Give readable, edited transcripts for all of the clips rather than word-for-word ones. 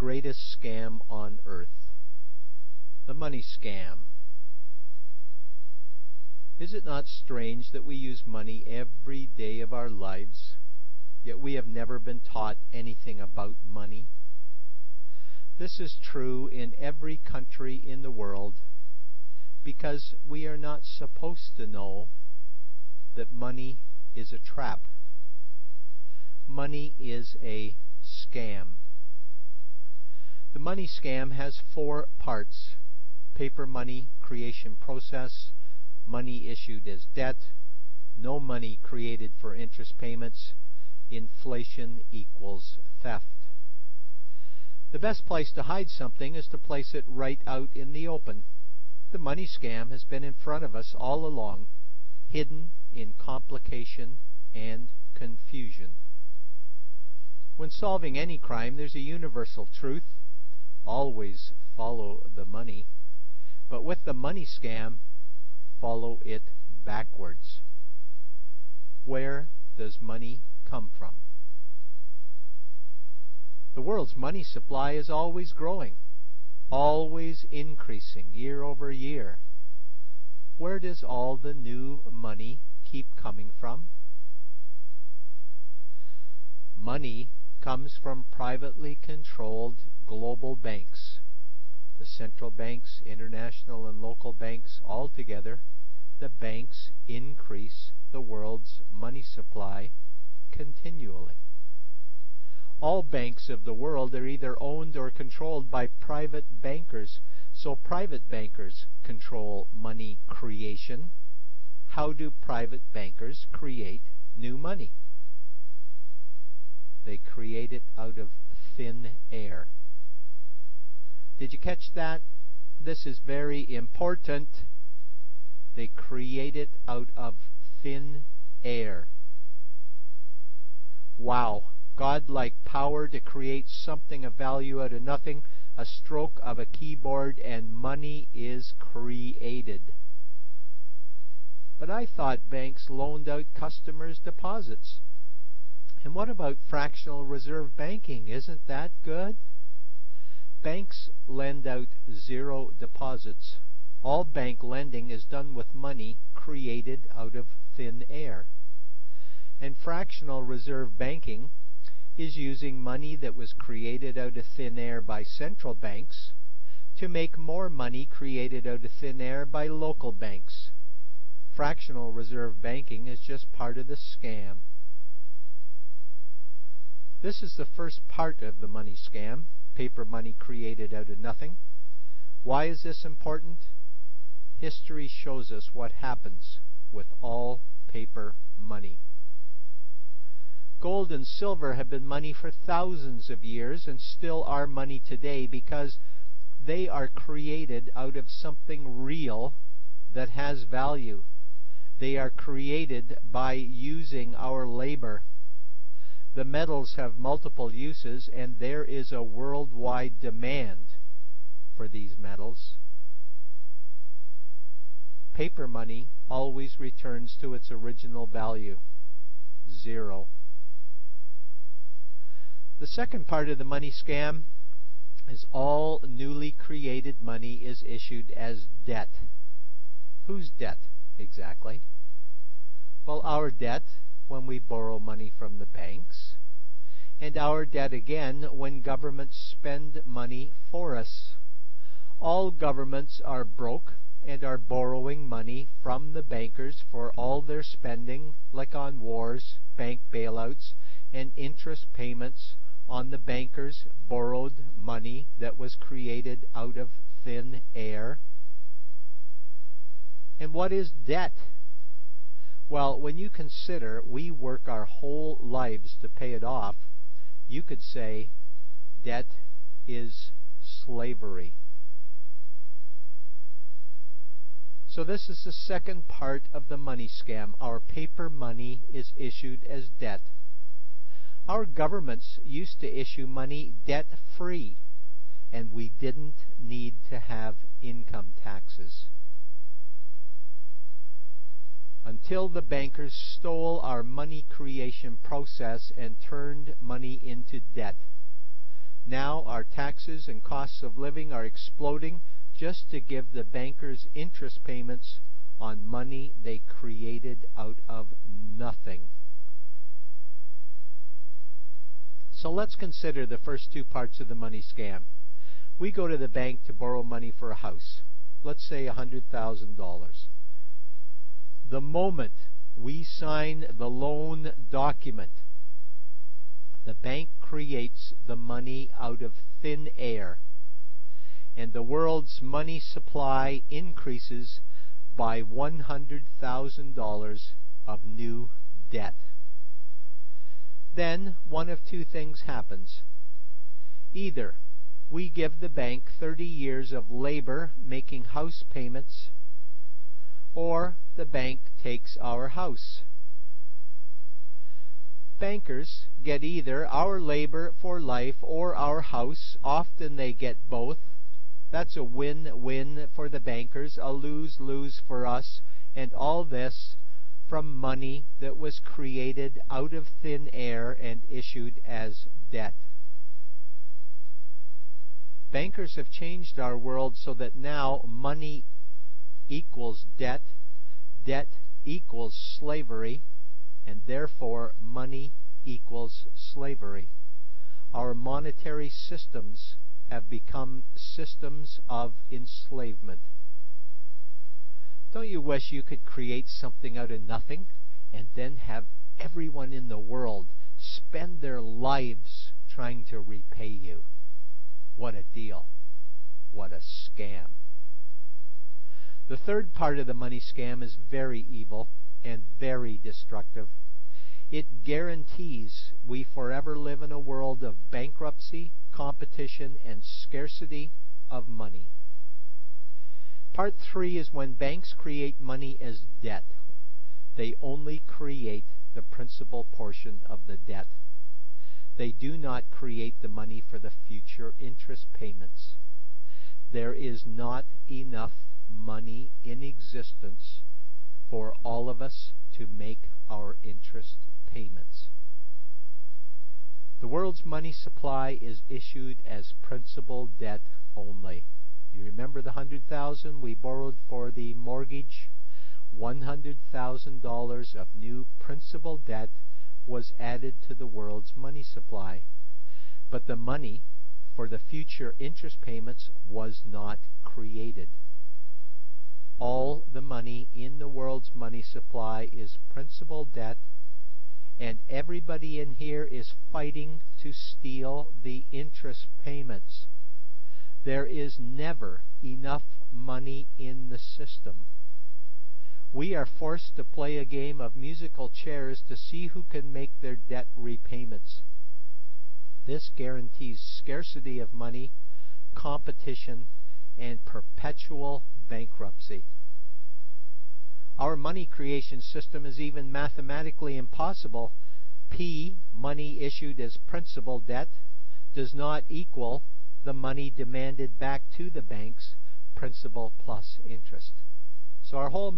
greatest scam on earth, the money scam. Is it not strange that we use money every day of our lives, yet we have never been taught anything about money? This is true in every country in the world, because we are not supposed to know that money is a trap. Money is a scam. The money scam has 4 parts: paper money creation process, money issued as debt, no money created for interest payments, inflation equals theft. The best place to hide something is to place it right out in the open. The money scam has been in front of us all along, hidden in complication and confusion. When solving any crime, there's a universal truth: always follow the money. But with the money scam, follow it backwards. Where does money come from? The world's money supply is always growing, always increasing year over year. Where does all the new money keep coming from? Money comes from privately controlled global banks. The central banks, international and local banks, all together, the banks increase the world's money supply continually. All banks of the world are either owned or controlled by private bankers, so private bankers control money creation. How do private bankers create new money? They create it out of thin air. Did you catch that? This is very important. They create it out of thin air. Wow. God-like power to create something of value out of nothing, a stroke of a keyboard, and money is created. But I thought banks loaned out customers' deposits. And what about fractional reserve banking? Isn't that good? Banks lend out zero deposits. All bank lending is done with money created out of thin air. And fractional reserve banking is using money that was created out of thin air by central banks to make more money created out of thin air by local banks. Fractional reserve banking is just part of the scam. This is the first part of the money scam, paper money created out of nothing. Why is this important? History shows us what happens with all paper money. Gold and silver have been money for thousands of years and still are money today because they are created out of something real that has value. They are created by using our labor. The metals have multiple uses, and there is a worldwide demand for these metals. Paper money always returns to its original value, zero. The second part of the money scam is all newly created money is issued as debt. Whose debt, exactly? Well, our debt when we borrow money from the banks, and our debt again when governments spend money for us. All governments are broke and are borrowing money from the bankers for all their spending, like on wars, bank bailouts, and interest payments on the bankers' borrowed money that was created out of thin air. And what is debt? Well, when you consider we work our whole lives to pay it off, you could say debt is slavery. So this is the second part of the money scam. Our paper money is issued as debt. Our governments used to issue money debt-free, and we didn't need to have income taxes. Until the bankers stole our money creation process and turned money into debt. Now our taxes and costs of living are exploding just to give the bankers interest payments on money they created out of nothing. So let's consider the first two parts of the money scam. We go to the bank to borrow money for a house. Let's say $100,000. The moment we sign the loan document, the bank creates the money out of thin air, and the world's money supply increases by $100,000 of new debt. Then one of two things happens. Either we give the bank 30 years of labor making house payments, or the bank takes our house. Bankers get either our labor for life or our house. Often they get both. That's a win-win for the bankers, a lose-lose for us, and all this from money that was created out of thin air and issued as debt. Bankers have changed our world so that now money equals debt, debt equals slavery, and therefore money equals slavery. Our monetary systems have become systems of enslavement. Don't you wish you could create something out of nothing and then have everyone in the world spend their lives trying to repay you? What a deal. What a scam. The third part of the money scam is very evil and very destructive. It guarantees we forever live in a world of bankruptcy, competition, and scarcity of money. Part 3 is when banks create money as debt. They only create the principal portion of the debt. They do not create the money for the future interest payments. There is not enough money in existence for all of us to make our interest payments. The world's money supply is issued as principal debt only. You remember the $100,000 we borrowed for the mortgage? $100,000 of new principal debt was added to the world's money supply. But the money for the future interest payments was not created. All the money in the world's money supply is principal debt, and everybody in here is fighting to steal the interest payments. There is never enough money in the system. We are forced to play a game of musical chairs to see who can make their debt repayments. This guarantees scarcity of money, competition, and perpetual bankruptcy. Our money creation system is even mathematically impossible. P, money issued as principal debt, does not equal the money demanded back to the banks, principal plus interest. So our whole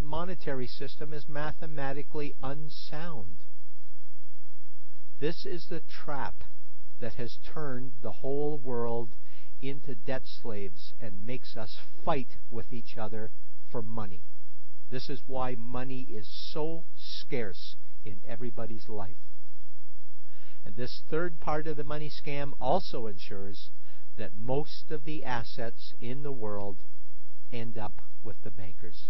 monetary system is mathematically unsound. This is the trap that has turned the whole world into debt slaves and makes us fight with each other for money. This is why money is so scarce in everybody's life. And this third part of the money scam also ensures that most of the assets in the world end up with the bankers,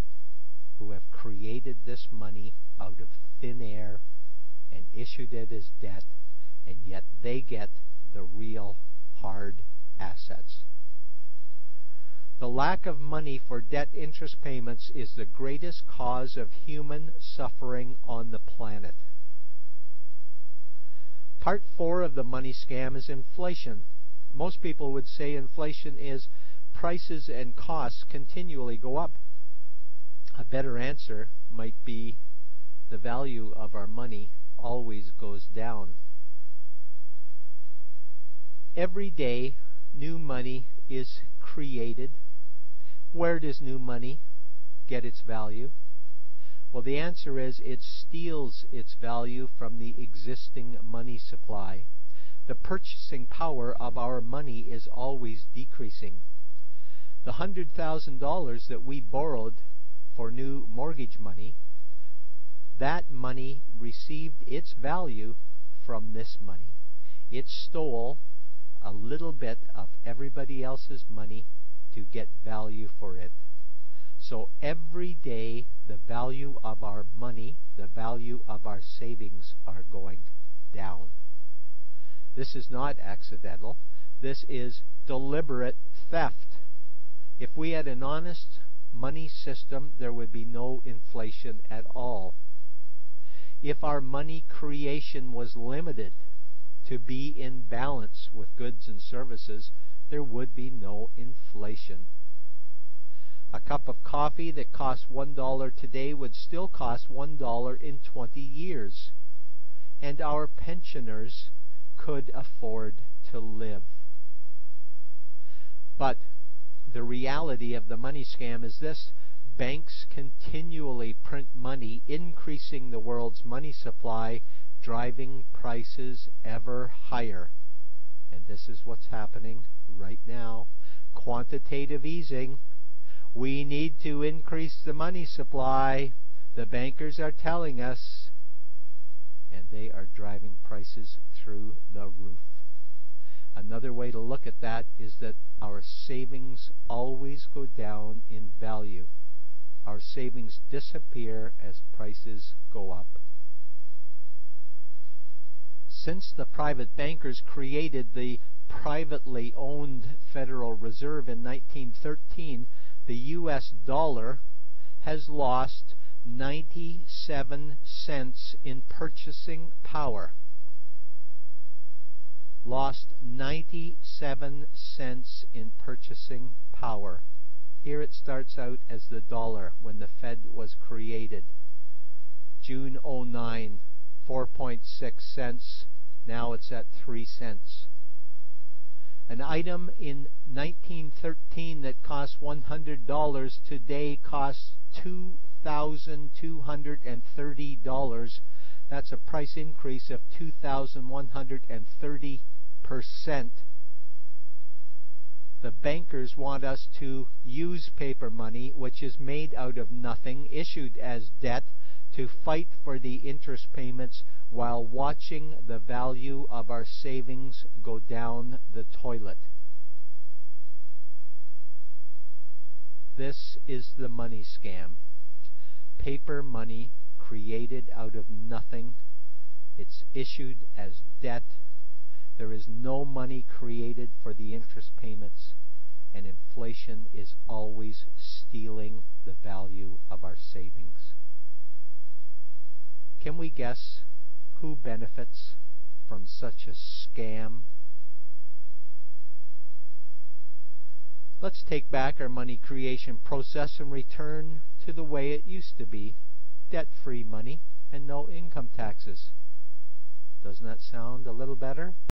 who have created this money out of thin air and issued it as debt, and yet they get the real hard assets. The lack of money for debt interest payments is the greatest cause of human suffering on the planet. Part 4 of the money scam is inflation. Most people would say inflation is prices and costs continually go up. A better answer might be the value of our money always goes down. Every day, new money is created. Where does new money get its value? Well, the answer is it steals its value from the existing money supply. The purchasing power of our money is always decreasing. The $100,000 that we borrowed for new mortgage money, that money received its value from this money. It stole a little bit of everybody else's money to get value for it. So every day the value of our money, the value of our savings are going down. This is not accidental. This is deliberate theft. If we had an honest money system, there would be no inflation at all. If our money creation was limited to be in balance with goods and services, there would be no inflation. A cup of coffee that costs $1 today would still cost $1 in 20 years. And our pensioners could afford to live. But the reality of the money scam is this: banks continually print money, increasing the world's money supply, driving prices ever higher. And this is what's happening right now. Quantitative easing. We need to increase the money supply. The bankers are telling us, and they are driving prices through the roof. Another way to look at that is that our savings always go down in value. Our savings disappear as prices go up. Since the private bankers created the privately owned Federal Reserve in 1913, the US dollar has lost 97 cents in purchasing power. Lost 97 cents in purchasing power. Here it starts out as the dollar when the Fed was created. June 09, 4.6 cents. Now it's at 3 cents. An item in 1913 that cost $100 today costs $2,230. That's a price increase of 2,130%. The bankers want us to use paper money, which is made out of nothing, issued as debt, to fight for the interest payments while watching the value of our savings go down the toilet. This is the money scam. Paper money created out of nothing. It's issued as debt. There is no money created for the interest payments, and inflation is always stealing the value of our savings. Can we guess who benefits from such a scam? Let's take back our money creation process and return to the way it used to be: debt-free money and no income taxes. Doesn't that sound a little better?